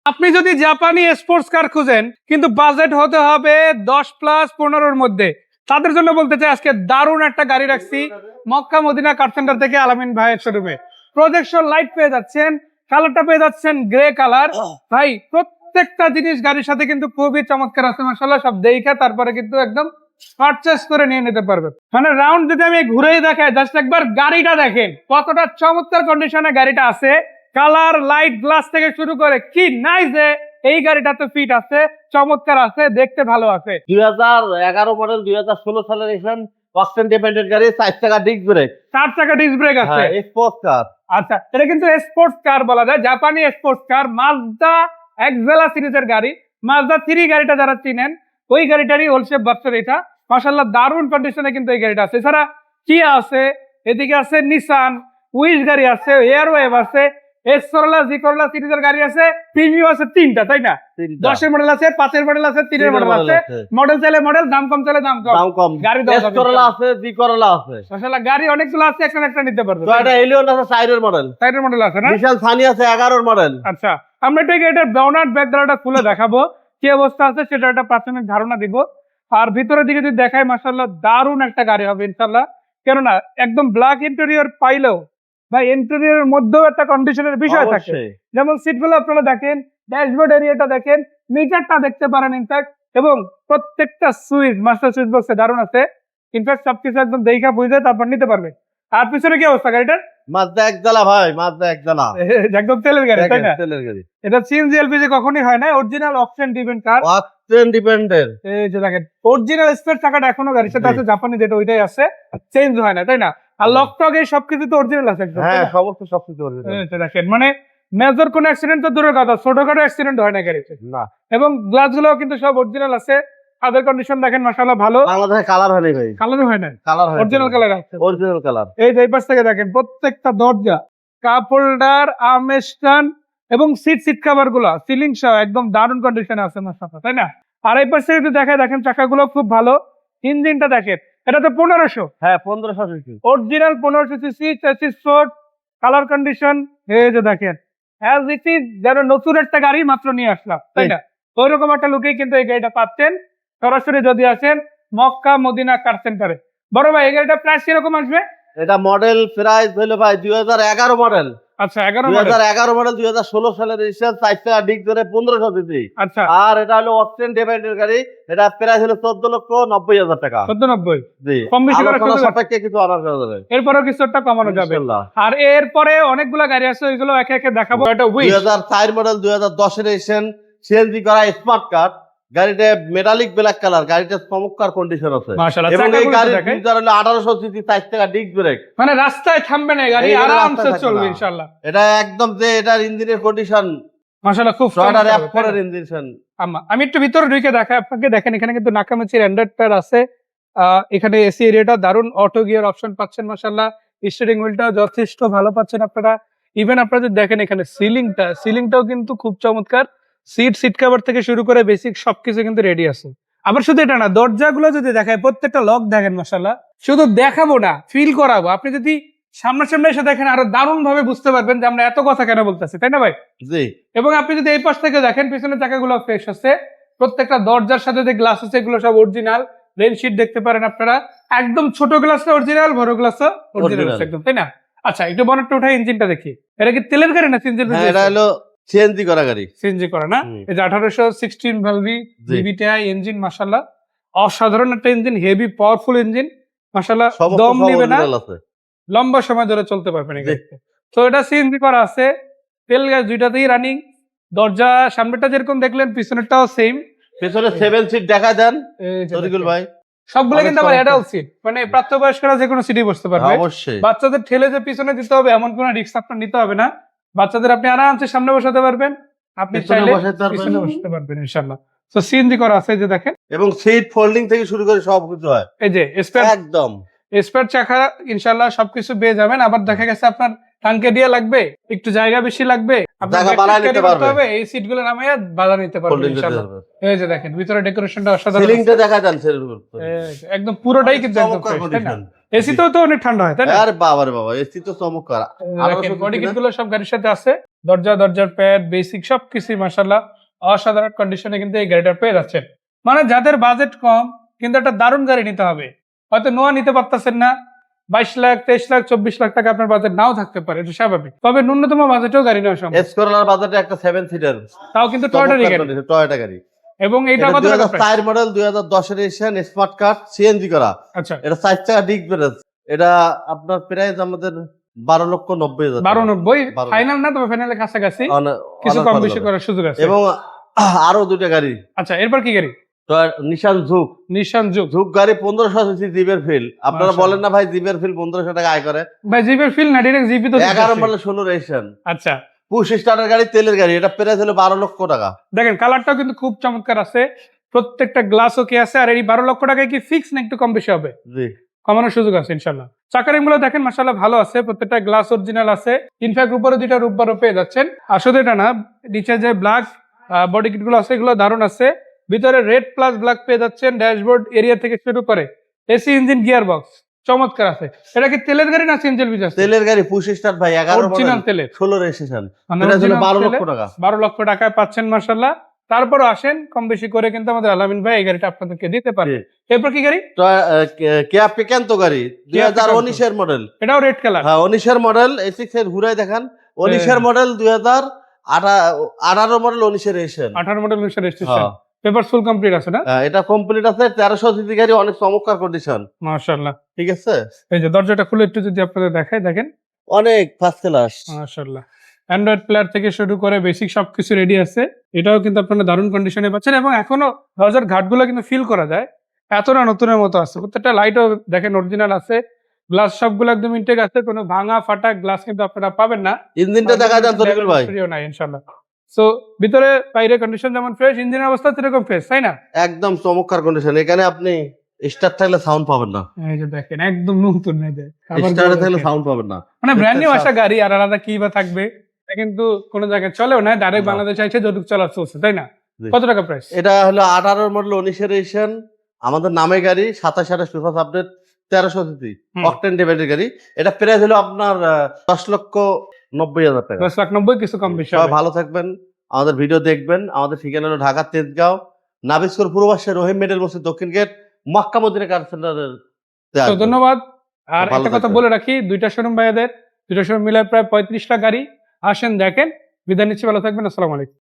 আপনি যদি জাপানি স্পোর্টস কার খুঁজেন কিন্তু বাজেট হতে হবে 10+15-র মধ্যে, তাদের জন্য বলতে চাই আজকে দারুণ একটা গাড়ি রাখছি মক্কা মদিনা কার সেন্টার থেকে আলামিন ভাইয়ের শোরুমে। প্রজেকশন লাইট পেয়ে যাচ্ছেন, কালারটা পেয়ে যাচ্ছেন গ্রে কালার। ভাই প্রত্যেকটা জিনিস গাড়ির সাথে কিন্তু খুবই চমৎকার আছে মাশাআল্লাহ, সব দেখা তারপরে কিন্তু একদম পারচেস করে নিয়ে নিতে পারবেন। মানে রাউন্ড যদি আমি ঘুরেই দেখাই, জাস্ট একবার গাড়িটা দেখেন কতটা চমৎকার কন্ডিশনে গাড়িটা আছে। কালার, লাইট, গ্লাস থেকে শুরু করে কি নাই যে এই গাড়িটা তো ফিট আছে, চমৎকার আছে, দেখতে ভালো আছে। 2011 মডেল 2016 সালের এসেন অকটেন ডিপেন্ডেন্ট গাড়ি, 4 চাকা ডিস্ক ব্রেক, 4 চাকা ডিস্ক ব্রেক আছে। Sports car. আচ্ছা, এটা কিন্তু স্পোর্টস কার বলা যায়, জাপানি স্পোর্টস কার, মাজদা এক্সেলা সিরিজের গাড়ি। মাজদা 3 গাড়িটা যারা চিনেন ওই গাড়িটারই হোলশেপ ভার্সন এটা। মাশাআল্লাহ দারুণ কন্ডিশনে কিন্তু এই গাড়িটা আছে। এছাড়া কিয়া আছে, এদিকে আছে নিসান, উইশ গাড়ি আছে, এয়ারওয়েভ আছে, এস করলা, জি করলা সিরিজের গাড়ি আছে, প্রিমিয়াম আছে 3টা, তাই না? 10 এর মডেল আছে, 5 এর মডেল আছে, 3 এর মডেল আছে। মডেল চাইলে মডেল, দাম কম চাইলে দাম কম। গাড়ি দাও, এস করলা আছে, জি করলা আছে। মাশাআল্লাহ গাড়ি অনেকগুলো আছে, একটা নিতে পারবে। তো এটা এলিয়ন আছে 4 এর মডেল। 4 এর মডেল আছে না? নিশান সানি আছে 11 এর মডেল। আচ্ছা, আমরা এটাকে এটার ব্রাউনার ব্যাকগ্রাউন্ডটা খুলে দেখাবো কি অবস্থা আছে, সেটা একটা প্রাথমিক ধারণা দিব। আর ভিতরের দিকে যদি দেখাই মাশাআল্লাহ দারুণ একটা গাড়ি হবে ইনশাআল্লাহ। কেননা একদম ব্ল্যাক ইন্টেরিয়র পাইলেও ভাই ইন্টেরিয়রের মধ্যেও একটা কন্ডিশনের বিষয় থাকে। যেমন সিটগুলো আপনারা দেখেন, ড্যাশবোর্ড এরিয়াটা দেখেন, মিটারটা দেখতে পারেন ইনফ্যাক্ট, এবং প্রত্যেকটা সুইচ মাস্টার সুইচ বক্সে দারুণ আছে। ইনফ্যাক্ট সবকিছু একদম দেখা বুঝে তারপর নিতে পারবে। আর পিছনে কি অবস্থা গাড়িটার? মাজদা একজালা ভাই, মাজদা একজালা, একদম তেলের গাড়ি, তাই না? তেলের গাড়ি। এটা সিএনজি এলপিজি কখনোই হয় না, অরিজিনাল অকটেন ডিপেন্ড কার। Octane dependent. এই যে দেখেন অরিজিনাল স্পেয়ার চাকাটা এখনো গাড়ির সাথে আছে, জাপানি যেটা ওইটাই আছে, চেঞ্জ হয় না, তাই না? আর লকটক এই সবকিছু তো অরিজিনাল আছে একদম। হ্যাঁ, সমস্ত সবকিছু অরিজিনাল। এই যে দেখেন মানে মেজর কোনো অ্যাক্সিডেন্ট তো দূরের কথা, ছোটখাটো অ্যাক্সিডেন্ট হয় না গাড়িতে না। এবং গ্লাসগুলো কিন্তু সব অরিজিনাল আছে। আদার কন্ডিশন দেখেন মাশাআল্লাহ ভালো। বাংলাদেশে কালার হয় নাই ভাই, কালার হয় না, কালার হয় অরিজিনাল কালার আছে, অরিজিনাল কালার। এই যে এই পাশ থেকে দেখেন প্রত্যেকটা দরজা, কাপ হোল্ডার, আর্মরেস্ট এবং সিট কভার গুলো, সিলিং সহ একদম দারুণ কন্ডিশনে আছে মাশাআল্লাহ, তাই না? আর এই পাশে যদি দেখায় দেখেন চাকাগুলো খুব ভালো। ইঞ্জিনটা দেখেন, এটা তো 1500, হ্যাঁ 1500 CC original 1500 CC, chassis Ford, colour condition. এই যে দেখেন অ্যাজ ইট ইজ যেন নতুন একটা গাড়ি মাত্র নিয়ে আসলাম, তাই না? ওইরকম একটা লুকেই কিন্তু এই গাড়িটা পাচ্ছেন সরাসরি যদি আসেন মক্কা মদিনা কার সেন্টারে। বড় ভাই এই গাড়িটা প্রাইস কিরকম আসবে? এটা মডেল প্রাইস হলো ভাই 2011 মডেল। আচ্ছা 11 মডেল, 2011 মডেল 2016 সালের রেজিস্ট্রেশন, 4 চাকা ডিস্ক ধরে 1500 সিসি। আচ্ছা, আর এটা হলো অকটেন ডিপেন্ডেন্ট গাড়ি, এটা প্রাইস হলো 14,90,000 টাকা। 1490 জি, কম বেশি করার আলোচনা সুযোগ আছে। সাপেক্ষে কিছু অনার করা যাবে, এরপরেও কিছু একটা কমানো যাবে। ইনশাআল্লাহ। আর এরপরে অনেকগুলা গাড়ি আছে, ওইগুলো একে একে দেখাবো। এটা উইশ 2004 মডেল 2010 এর রেজিস্ট্রেশন, সিএনজি করা স্মার্ট কার। গাড়িতে মেটালিক ব্ল্যাক কালার, গাড়িতে চমৎকার কন্ডিশন আছে। মাশাআল্লাহ, এবং এই চাকাগুলো গাড়ির দেখেন। ফিচার হলো 1800 সিসি, 4 চাকা ডিস্ক ব্রেক। মানে রাস্তায় থামবে না গাড়ি, এই গাড়ি আরামসে রাস্তায় থাকবে চলবে না। ইনশাআল্লাহ। এটা একদম যে এটার ইঞ্জিনের কন্ডিশন মাশাআল্লাহ খুব টয়োটা চমৎকার হবে, RAV4 তাই এর না? ইঞ্জিন। আমি একটু ভিতরে ঢুকে দেখাই আপনাকে। দেখেন এখানে কিন্তু নাকামাচির অ্যান্ড্রয়েড প্যাড আছে। এখানে এসি এরিয়াটা দারুণ, অটো গিয়ার অপশন পাচ্ছেন মাশাআল্লাহ। স্টিয়ারিং হুইলটাও যথেষ্ট ভালো পাচ্ছেন আপনারা। ইভেন আপনারা যদি দেখেন এখানে সিলিংটাও কিন্তু খুব চমৎকার। সিট কভার থেকে শুরু করে বেসিক সবকিছু কিন্তু রেডি আছে। আবার শুধু এটা না, দরজাগুলো যদি দেখায় প্রত্যেকটা লক দেখেন মাশাআল্লাহ। শুধু দেখাবো না, ফিল করাবো। আপনি যদি সামনাসামনি এসে দেখেন আরো দারুণ ভাবে বুঝতে পারবেন যে আমরা এত কথা কেন বলতেছি, তাই না ভাই? জি, এবং আপনি যদি এই পাশ থেকে দেখেন পিছনের চাকাগুলো ফ্রেশ আছে, প্রত্যেকটা দরজার সাথে যে গ্লাস আছে এগুলো সব অরিজিনাল। রেল শিট দেখতে পারেন আপনারা, একদম ছোট গ্লাসটা অরিজিনাল, বড় গ্লাসও অরিজিনাল আছে একদম, তাই না? আচ্ছা একটু বনেটটা উঠাই ইঞ্জিনটা দেখি। এটা কি তেলের গাড়ি না সিএনজি? হ্যাঁ এটা হলো সিএনজি করা গাড়ি। সিএনজি করা না? এই যে 1816 ভ্যালভি ভিভিটিআই ইঞ্জিন মাশাআল্লাহ, অসাধারণ একটা ইঞ্জিন, হেভি পাওয়ারফুল ইঞ্জিন মাশাআল্লাহ। দম নিবে না, লম্বা সময় ধরে চলতে পারবেন এই গাড়িতে। তো এটা সিএনজি করা আছে, তেল গ্যাস দুইটাতেই রানিং। দরজা সামনেটা যেরকম দেখলেন পিছনেরটাও সেম। পেছনে 7 সিট দেখা দেন তরিকুল ভাই, সবগুলো কিন্তু আবার অ্যাডাল্ট সিট, মানে প্রাপ্তবয়স্করা যে কোনো সিটে বসতে পারবে। অবশ্যই বাচ্চাদের ঠেলে যে পিছনে দিতে হবে এমন কোনো রিস্ক আপনার নিতে হবে না। বাচ্চাদের আপনি আরামসে সামনে বসাতে পারবেন, আপনি চাইলে পিছনে বসতে পারবেন ইনশাআল্লাহ। তো সিএনজি করা আছে, এই যে দেখেন। এবং সিট ফোল্ডিং থেকে শুরু করে সব কিছু হয়। এই যে একদম স্পেয়ার চাকা ইনশাআল্লাহ সবকিছু পেয়ে যাবেন। আবার দেখা গেছে আপনার টাঙ্কে দিয়ে লাগবে, একটু জায়গা বেশি লাগবে, এই সিটগুলো নামিয়ে বাধা নিতে পারবেন ইনশাআল্লাহ। এই যে দেখেন ভিতরে ডেকোরেশনটা অসাধারণ, সিলিংটা দেখা যান একদম পুরোটাই কিন্তু একদম ফ্রেশ, তাই না? এসিতেও তো অনেক ঠান্ডা হয়, তাই না? আরে বাবা রে বাবা, এসি তো চমৎকার। বডি কিটগুলো সব গাড়ির সাথে আছে। দরজার প্যাড বেসিক সবকিছুই মাশাআল্লাহ অসাধারণ কন্ডিশনে কিন্তু এই গাড়িটা পেয়ে যাচ্ছেন। মানে যাদের বাজেট কম কিন্তু একটা দারুণ গাড়ি নিতে হবে, হয়তো নোয়া নিতে পারতেছেন না, 22 লাখ 23 লাখ 24 লাখ টাকা আপনার বাজেট নাও থাকতে পারে, এটা স্বাভাবিক। তবে ন্যূনতম বাজেটেও গাড়ি নেওয়া সম্ভব, এস করলার বাজারে একটা 7 সিটার তাও কিন্তু টয়োটারই গাড়ি। টয়োটা গাড়ি। এবং এইটা এটা কত টাকা প্রাইস? 2004 মডেল, 2010 এর এডিশন, স্মার্ট কার্ড, সিএনজি করা। আচ্ছা, এটা 4 চাকা ডিস্ক ব্রেক। এটা আপনার প্রাইস আমাদের 12,90,000 টাকা। 12,90 12,90,000 ফাইনাল না, তবে ফাইনালের কাছাকাছি কিছু অনেক কম ভালো বেশি হবে। করার সুযোগ আছে। এবং আরো দুটো গাড়ি, আচ্ছা, এরপর কি গাড়ি? নিশান জুক। নিশান জুক। জুক গাড়ি 1500 সিসি জিপের ফিল। আপনারা মাশাআল্লাহ। বলেন না ভাই জিপের ফিল 1500 টাকা আয় করে। ভাই জিপের ফিল না, ডাইরেক্ট জিপি তো 11 দিতেছে। Model 16 registration. আচ্ছা, পুশ স্টার্টার গাড়ি, তেলের গাড়ি। এটা প্রাইস হলো 12 লক্ষ টাকা। দেখেন কালারটাও কিন্তু খুব চমৎকার আছে, প্রত্যেকটা গ্লাস ওকে আছে। আর এই 12 লক্ষ টাকায় কি ফিক্স না একটু কম বেশি হবে? জি। কমানোর সুযোগ আছে ইনশাল্লাহ। চাকার রিমগুলো দেখেন মাশাআল্লাহ ভালো আছে, প্রত্যেকটা গ্লাস অরিজিনাল আছে। ইনফ্যাক্ট উপরে দুইটা রূপবারও পেয়ে যাচ্ছেন। আর শুধু এটা না, নিচে যে ব্ল্যাক বডি কিট গুলো আছে এগুলো দারুণ আছে। ভিতরে রেড প্লাস ব্ল্যাক পেয়ে যাচ্ছেন। ড্যাশবোর্ড এরিয়া থেকে শুরু করে এসি ইঞ্জিন গিয়ার বক্স চমৎকার আছে। এটা কি তেলের গাড়ি না সিএনজি বিচ আছে? তেলের গাড়ি পুশ স্টার্ট ভাই, 11 অরিজিনাল মডেল তেলের, 16 রেজিস্ট্রেশন। মানে এটা হলো original 12 তেলের। লক্ষ টাকা। 12 লক্ষ টাকায় পাচ্ছেন মাশাআল্লাহ। তারপরও আসেন, কম বেশি করে কিন্তু আমাদের আলামিন ভাই এই গাড়িটা আপনাদেরকে দিতে পারে। এরপর কি গাড়ি? কিয়া পিকান্তো গাড়ি, 2019 এর মডেল। এটাও রেড কালার। হ্যাঁ 19 এর মডেল। A6 এর ঘুরাই দেখান। 19 এর মডেল, 2018 মডেল, 19 এর registration. 18 model registration. Paper full complete আছে না? এটা কমপ্লিট আছে। 1300 সিসি গাড়ি, অনেক চমৎকার কন্ডিশন। মাশাআল্লাহ। ঠিক আছে। এই যে দরজাটা খুলে একটু যদি আপনাদের দেখাই, দেখেন অনেক ফার্স্ট ক্লাস। মাশাআল্লাহ। অ্যান্ড্রয়েড প্লেয়ার থেকে শুরু করে বেসিক সবকিছু রেডি আছে। এটাও কিন্তু আপনারা দারুণ কন্ডিশনে পাচ্ছেন এবং এখনো দরজার ঘাটগুলো কিন্তু ফিল করা যায়, এতটা নতুনের মতো আছে। প্রত্যেকটা লাইটও দেখেন অরিজিনাল আছে। গ্লাস সবগুলো একদম ইনটেক আছে, কোনো ভাঙা ফাটা গ্লাস কিন্তু আপনারা পাবেন না। ইঞ্জিনটা দেখা যান তরিকুল ভাই, নাই ইনশাআল্লাহ। সো ভিতরে বাইরে কন্ডিশন যেমন ফ্রেশ, ইঞ্জিনের অবস্থা সেরকম ফ্রেশ, তাই না? একদম চমৎকার কন্ডিশন। এখানে আপনি স্টার্ট থাকলে সাউন্ড পাবেন না। এই যে দেখেন একদম নতুন, এই যে স্টার্টে থাকলে সাউন্ড পাবেন না। মানে ব্র্যান্ড নিউ আসা গাড়ি, আর আলাদা কি বা থাকবে? এটা কিন্তু কোনো জায়গায় চলেও না, ডাইরেক্ট না। বাংলাদেশ আইছে যতটুকু চলার চলছে, তাই না? জি। কত টাকা প্রাইস? এটা হলো 18 মডেল, 19 এর রেজিস্ট্রেশন। আমাদের নামে গাড়ি, 27 সুপার আপডেট, 1300 সিসি অকটেন ডিভাইডের গাড়ি। এটা প্রাইস হলো আপনার 10,90,000 টাকা। 10,90,000 কিছু কম বেশি সবাই হবে। ভালো থাকবেন, আমাদের ভিডিও দেখবেন। আমাদের ঠিকানা হলো ঢাকা তেজগাঁও, নাবিস্কর পূর্ব পাশে রহিম মিডল মসজিদ, দক্ষিণ গেট, মক্কা মদিনা কার সেন্টারের। তো ধন্যবাদ। আর ভালো একটা কথা থাকবেন। বলে রাখি, দুইটা শোরুম ভাইয়াদের, দুইটা শোরুম মিলে প্রায় 35টা গাড়ি। আসেন দেখেন। বিদায় নিচ্ছি, ভালো থাকবেন। আসসালামু আলাইকুম।